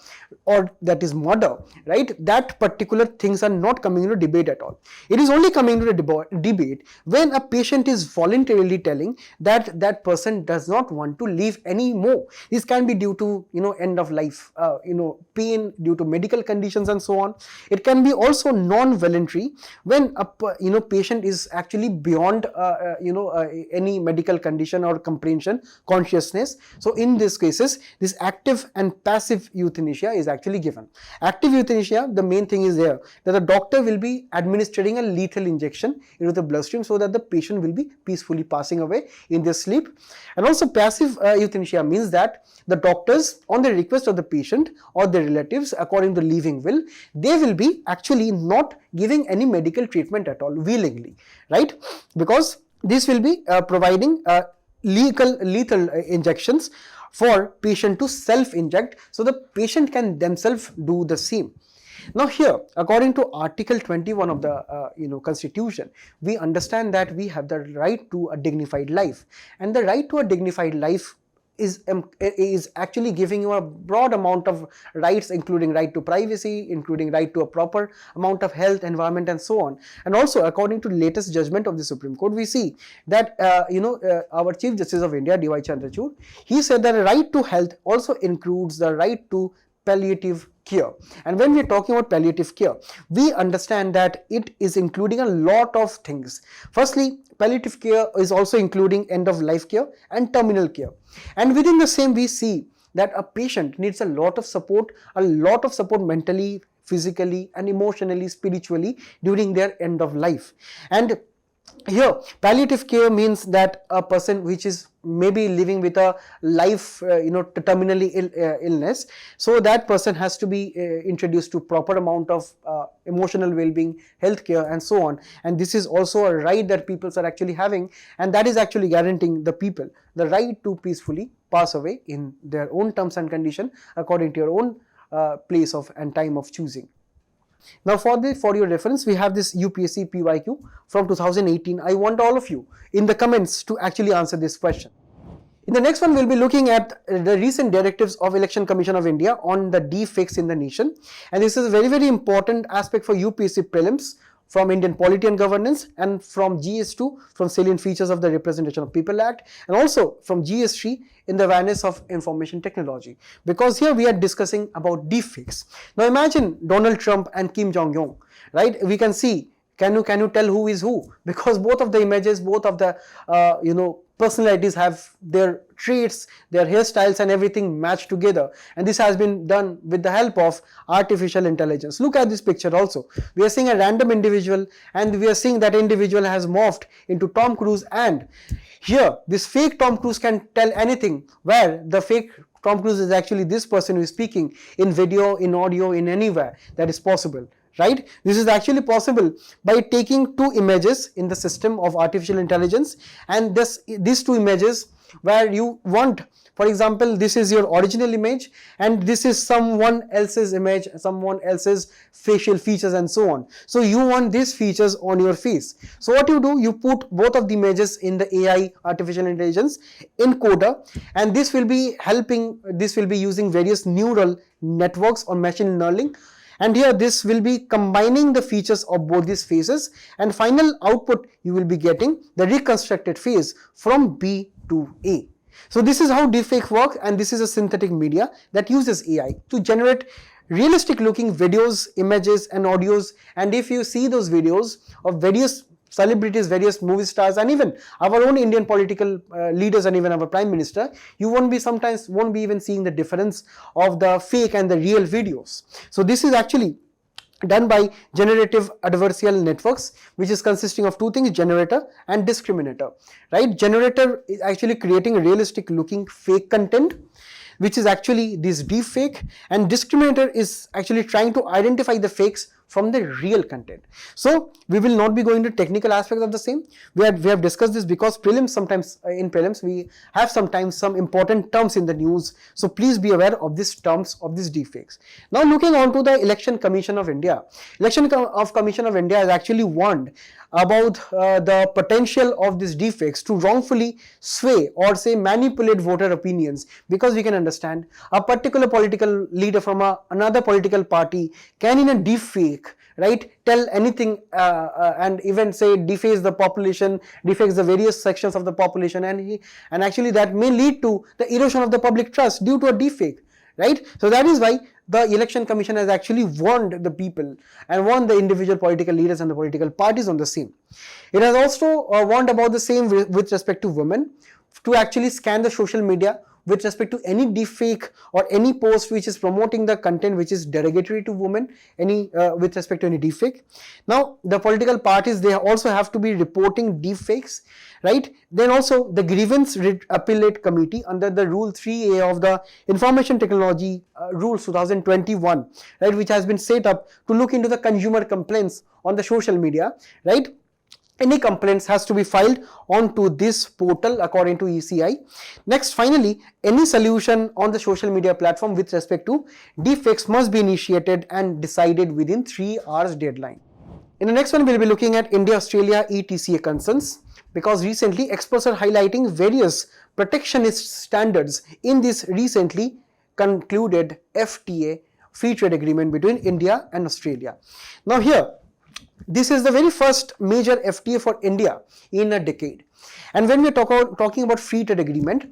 or that is murder, right, that particular things are not coming into debate at all. It is only coming into debate when a patient is voluntarily telling that that person does not want to live anymore. This can be due to end of life pain, due to medical conditions and so on. It can be also non-voluntary when a patient is actually beyond any medical condition or comprehension consciousness. So in these cases, this active and passive euthanasia is actually given. Active euthanasia, the main thing is there that the doctor will be administering a lethal injection into the bloodstream so that the patient will be peacefully passing away in their sleep. And also passive euthanasia means that the doctors, on the request of the patient or their relatives, according to leaving will, they will be actually not giving any medical treatment at all willingly, right? Because this will be providing lethal injections for patient to self-inject, so the patient can themselves do the same. Now here, according to Article 21 of the Constitution, we understand that we have the right to a dignified life, and the right to a dignified life is actually giving you a broad amount of rights, including right to privacy, including right to a proper amount of health, environment, and so on. And also, according to the latest judgment of the Supreme Court, we see that our Chief Justice of India, D.Y. Chandrachud, he said that the right to health also includes the right to palliative care. And when we are talking about palliative care, we understand that it is including a lot of things. Firstly, palliative care is also including end of life care and terminal care. And within the same, we see that a patient needs a lot of support mentally, physically, and emotionally, spiritually during their end of life. And here, palliative care means that a person which is maybe living with a life, terminally illness, so that person has to be introduced to proper amount of emotional well-being, health care, and so on. And this is also a right that people are actually having, and that is actually guaranteeing the people the right to peacefully pass away in their own terms and condition according to your own place of and time of choosing. Now for your reference, we have this UPSC PYQ from 2018. I want all of you in the comments to actually answer this question. In the next one, we'll be looking at the recent directives of Election Commission of India on the deepfakes in the nation. And this is a very, very important aspect for UPSC prelims from Indian Polity and Governance, and from GS2 from Salient Features of the Representation of People Act, and also from GS3 in the awareness of information technology, because here we are discussing about deepfakes. Now imagine Donald Trump and Kim Jong-un, right? We can see, can you tell who is who? Because both of the images, both of the personalities have their traits, their hairstyles and everything matched together, and this has been done with the help of artificial intelligence. Look at this picture also. We are seeing a random individual, and we are seeing that individual has morphed into Tom Cruise, and here this fake Tom Cruise can tell anything, where the fake Tom Cruise is actually this person who is speaking in video, in audio, in anywhere that is possible. Right? This is actually possible by taking two images in the system of artificial intelligence, and these two images where you want, for example, this is your original image and this is someone else's image, someone else's facial features and so on. So you want these features on your face. So what you do, you put both of the images in the AI, artificial intelligence encoder, and this will be using various neural networks or machine learning. And here this will be combining the features of both these faces, and final output you will be getting the reconstructed face from B to A. So this is how deepfake works, and this is a synthetic media that uses AI to generate realistic looking videos, images and audios. And if you see those videos of various celebrities, various movie stars, and even our own Indian political leaders and even our Prime Minister, you sometimes won't be even seeing the difference of the fake and the real videos. So this is actually done by generative adversarial networks, which is consisting of two things, generator and discriminator, right? Generator is actually creating realistic looking fake content, which is actually this deep fake, and discriminator is actually trying to identify the fakes from the real content. So we will not be going to technical aspects of the same. We have discussed this because prelims, sometimes in prelims we have sometimes some important terms in the news. So please be aware of these terms of these deepfakes. Now looking on to the Election Commission of India. Commission of India has actually warned about the potential of these deepfakes to wrongfully sway or say manipulate voter opinions, because we can understand a particular political leader from another political party can in a deepfake, right, tell anything and even say deface the population, defaces the various sections of the population, and actually that may lead to the erosion of the public trust due to a deepfake, right? So that is why the Election Commission has actually warned the people and warned the individual political leaders and the political parties on the same. It has also warned about the same with respect to women, to actually scan the social media with respect to any deepfake or any post which is promoting the content which is derogatory to women, with respect to any deepfake. Now the political parties, they also have to be reporting deepfakes, right? Then also the grievance appellate committee under the rule 3A of the Information Technology Rules 2021, right, which has been set up to look into the consumer complaints on the social media, right? Any complaints has to be filed onto this portal according to ECI. Next, finally, any solution on the social media platform with respect to deepfakes must be initiated and decided within 3 hours deadline. In the next one, we'll be looking at India-Australia ECTA concerns, because recently experts are highlighting various protectionist standards in this recently concluded FTA, free trade agreement between India and Australia. Now here, this is the very first major FTA for India in a decade. And when we are talking about free trade agreement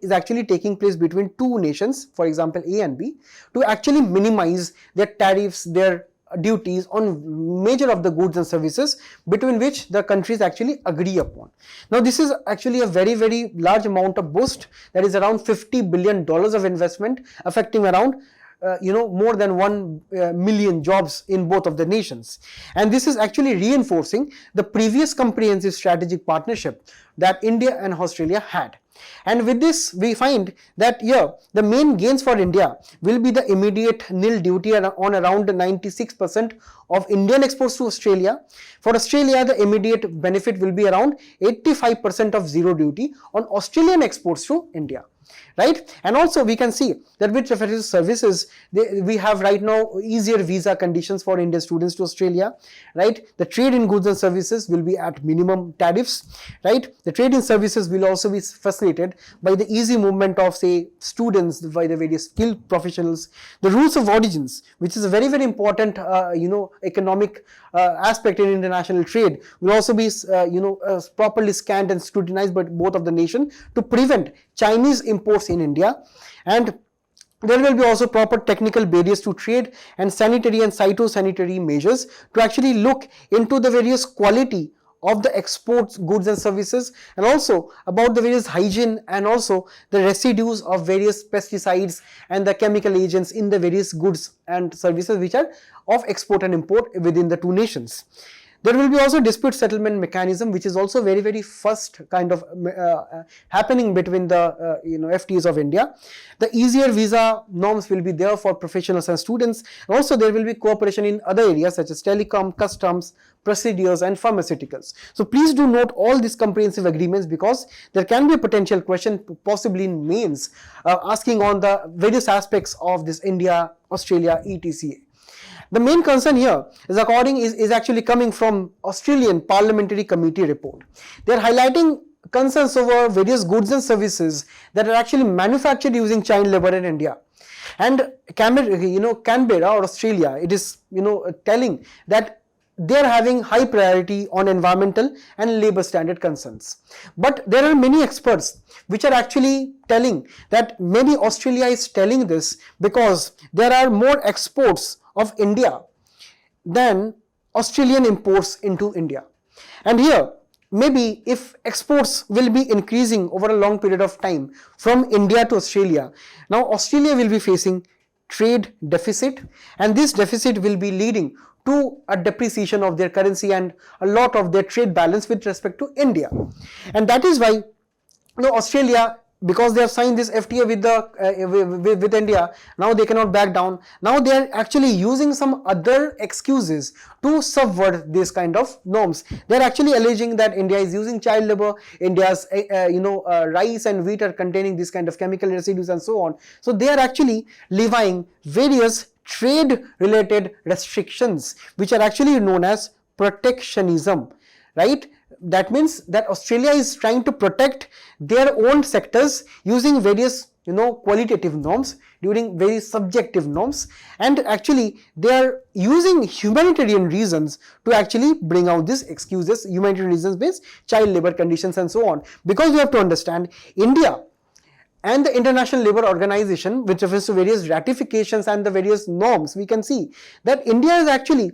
is actually taking place between two nations, for example A and B, to actually minimize their tariffs, their duties on major of the goods and services between which the countries actually agree upon. Now this is actually a very, very large amount of boost, that is around $50 billion of investment, affecting around more than 1 million jobs in both of the nations. And this is actually reinforcing the previous comprehensive strategic partnership that India and Australia had. And with this, we find that here the main gains for India will be the immediate nil duty on around 96% of Indian exports to Australia. For Australia, the immediate benefit will be around 85% of zero duty on Australian exports to India. Right? And also we can see that with reference to services, we have right now easier visa conditions for Indian students to Australia, right? The trade in goods and services will be at minimum tariffs, right? The trade in services will also be facilitated by the easy movement of, say, students, by the various skilled professionals. The rules of origins, which is a very, very important, economic aspect in international trade, will also be, properly scanned and scrutinized by both of the nation to prevent Chinese imports in India. And there will be also proper technical barriers to trade and sanitary and phytosanitary measures to actually look into the various quality of the exports, goods and services, and also about the various hygiene and also the residues of various pesticides and the chemical agents in the various goods and services which are of export and import within the two nations. There will be also dispute settlement mechanism, which is also very, very first kind of happening between the FTAs of India. The easier visa norms will be there for professionals and students. Also, there will be cooperation in other areas such as telecom, customs, procedures and pharmaceuticals. So please do note all these comprehensive agreements, because there can be a potential question possibly in mains asking on the various aspects of this India-Australia ECTA. The main concern here is actually coming from Australian Parliamentary Committee report. They are highlighting concerns over various goods and services that are actually manufactured using child labor in India. And Canberra or Australia, it is telling that they are having high priority on environmental and labor standard concerns. But there are many experts which are actually telling that maybe Australia is telling this because there are more exports of India than Australian imports into India. And here, maybe if exports will be increasing over a long period of time from India to Australia, now Australia will be facing trade deficit, and this deficit will be leading to a depreciation of their currency and a lot of their trade balance with respect to India. And that is why Australia, because they have signed this FTA with India, now they cannot back down. Now they are actually using some other excuses to subvert this kind of norms. They are actually alleging that India is using child labor, India's rice and wheat are containing this kind of chemical residues and so on. So they are actually levying various trade related restrictions which are actually known as protectionism, right? That means that Australia is trying to protect their own sectors using various qualitative norms, during very subjective norms, and actually they are using humanitarian reasons to actually bring out these excuses, humanitarian reasons based child labor conditions and so on. Because we have to understand, India and the International Labour Organization, which refers to various ratifications and the various norms, we can see that India has actually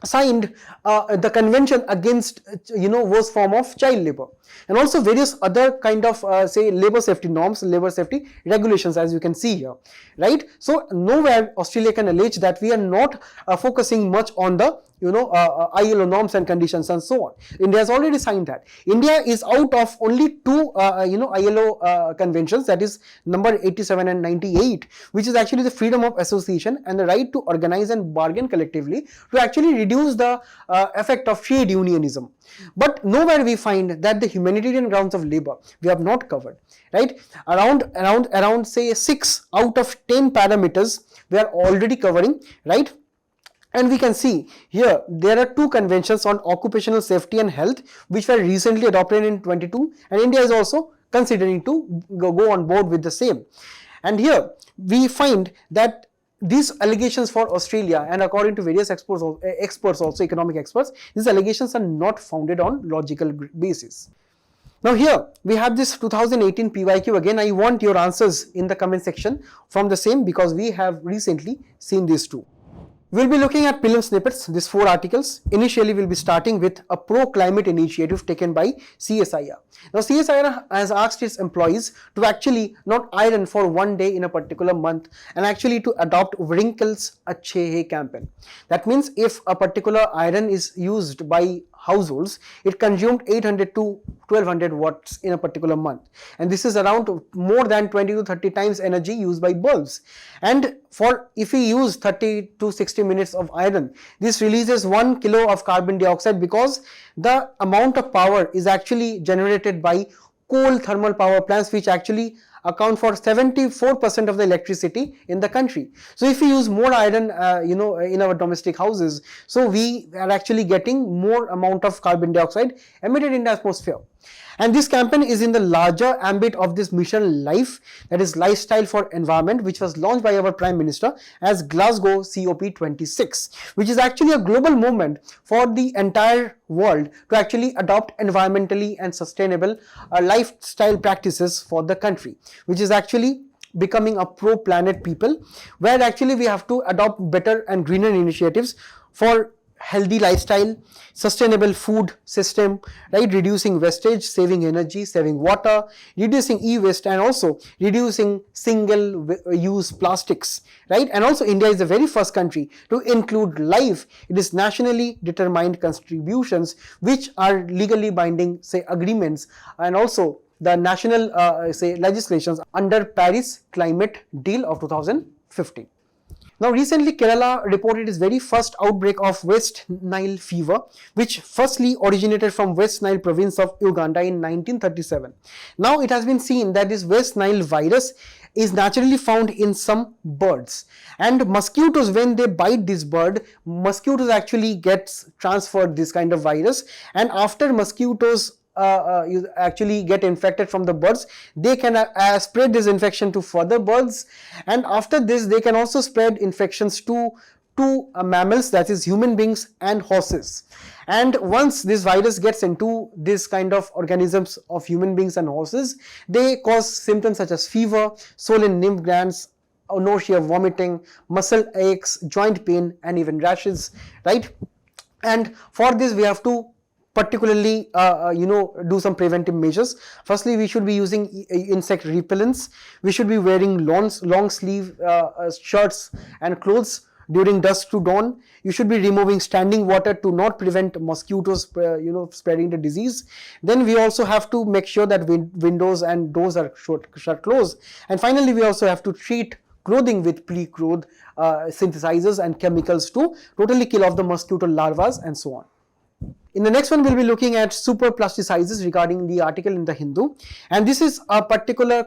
signed the convention against worst form of child labor, and also various other kind of say labor safety norms, labor safety regulations, as you can see here, right? So nowhere Australia can allege that we are not focusing much on the ILO norms and conditions and so on. India has already signed that. India is out of only two ILO conventions, that is number 87 and 98, which is actually the freedom of association and the right to organize and bargain collectively to actually reduce the effect of trade unionism. But nowhere we find that the humanitarian grounds of labor we have not covered, right? Around say 6 out of 10 parameters we are already covering, right? And we can see here there are two conventions on occupational safety and health which were recently adopted in 22, and India is also considering to go on board with the same. And here we find that these allegations for Australia, and according to various experts also economic experts, these allegations are not founded on logical basis. Now here we have this 2018 PYQ. Again, I want your answers in the comment section from the same, because we have recently seen these two. We'll be looking at prelim snippets, these 4 articles. Initially, we'll be starting with a pro-climate initiative taken by CSIR. Now, CSIR has asked its employees to actually not iron for 1 day in a particular month, and actually to adopt Wrinkles Achhe Hai campaign. That means if a particular iron is used by households, it consumed 800 to 1200 watts in a particular month, and this is around more than 20 to 30 times energy used by bulbs. And if we use 30 to 60 minutes of iron, this releases 1 kilo of carbon dioxide, because the amount of power is actually generated by coal thermal power plants, which actually account for 74% of the electricity in the country. So if we use more iron in our domestic houses, so we are actually getting more amount of carbon dioxide emitted in the atmosphere. And this campaign is in the larger ambit of this mission LIFE, that is Lifestyle for Environment, which was launched by our Prime Minister as Glasgow COP26, which is actually a global movement for the entire world to actually adopt environmentally and sustainable lifestyle practices for the country, which is actually becoming a pro-planet people, where actually we have to adopt better and greener initiatives for healthy lifestyle, sustainable food system, right? Reducing wastage, saving energy, saving water, reducing e-waste, and also reducing single-use plastics, right? And also India is the very first country to include LIFE. It is nationally determined contributions, which are legally binding, say, agreements, and also the national, legislations under Paris Climate Deal of 2015. Now, recently Kerala reported its very first outbreak of West Nile fever, which firstly originated from West Nile province of Uganda in 1937. Now, it has been seen that this West Nile virus is naturally found in some birds, and mosquitoes, when they bite this bird, mosquitoes actually gets transferred this kind of virus, and after mosquitoes you actually get infected from the birds, they can spread this infection to further birds, and after this they can also spread infections to to mammals, that is human beings and horses. And once this virus gets into this kind of organisms of human beings and horses, they cause symptoms such as fever, swollen lymph glands, nausea, vomiting, muscle aches, joint pain, and even rashes, right? And for this we have to particularly do some preventive measures. Firstly, we should be using insect repellents. We should be wearing long sleeve shirts and clothes during dusk to dawn. You should be removing standing water to not prevent mosquitoes spreading the disease. Then we also have to make sure that windows and doors are shut closed. And finally, we also have to treat clothing with pre-clothed synthesizers and chemicals to totally kill off the mosquito larvae and so on. In the next one, we'll be looking at super plasticizers regarding the article in the Hindu. And this is a particular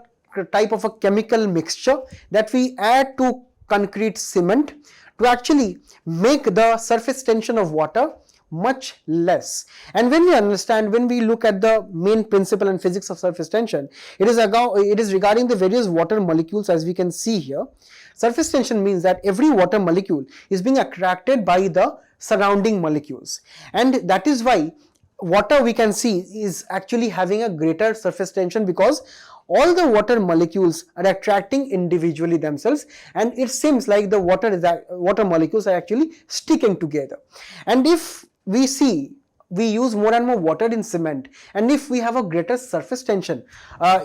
type of a chemical mixture that we add to concrete cement to actually make the surface tension of water much less. And when we look at the main principle and physics of surface tension, it is regarding the various water molecules. As we can see here, surface tension means that every water molecule is being attracted by the surrounding molecules, and that is why water, we can see, is actually having a greater surface tension, because all the water molecules are attracting individually themselves, and it seems like the water molecules are actually sticking together. And if we use more and more water in cement, and if we have a greater surface tension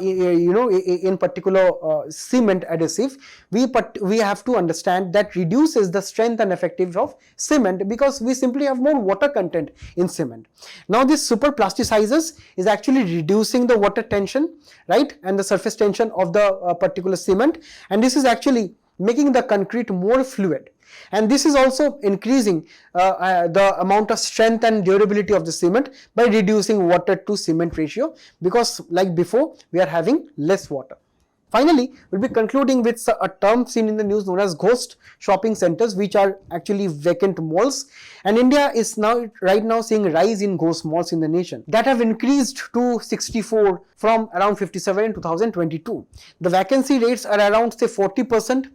in particular cement adhesive, we have to understand that reduces the strength and effectiveness of cement, because we simply have more water content in cement. Now this super plasticizers is actually reducing the water tension, right, and the surface tension of the particular cement, and this is actually making the concrete more fluid. And this is also increasing the amount of strength and durability of the cement by reducing water to cement ratio, because like before, we are having less water. Finally, we'll be concluding with a term seen in the news known as ghost shopping centers, which are actually vacant malls. And India is right now seeing a rise in ghost malls in the nation that have increased to 64 from around 57 in 2022. The vacancy rates are around, say, 40%.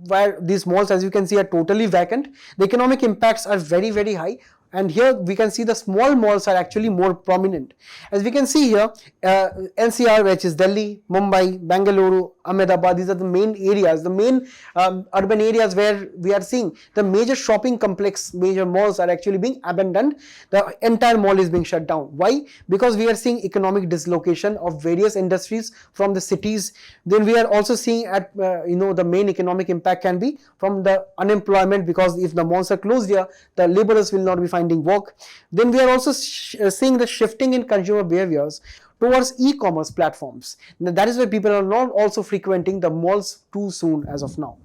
Where these malls, as you can see, are totally vacant. The economic impacts are very, very high. And here we can see the small malls are actually more prominent. As we can see here, NCR, which is Delhi, Mumbai, Bengaluru, Ahmedabad, these are the main areas, the main urban areas where we are seeing the major shopping complex, major malls are actually being abandoned. The entire mall is being shut down. Why? Because we are seeing economic dislocation of various industries from the cities. Then we are also seeing the main economic impact can be from the unemployment, because if the malls are closed here, the laborers will not be finding work. Then we are also seeing the shifting in consumer behaviors towards e-commerce platforms. Now, that is why people are not also frequenting the malls too soon as of now.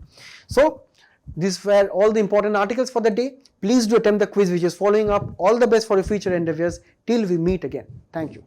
So these were all the important articles for the day. Please do attempt the quiz which is following up. All the best for your future endeavors till we meet again. Thank you.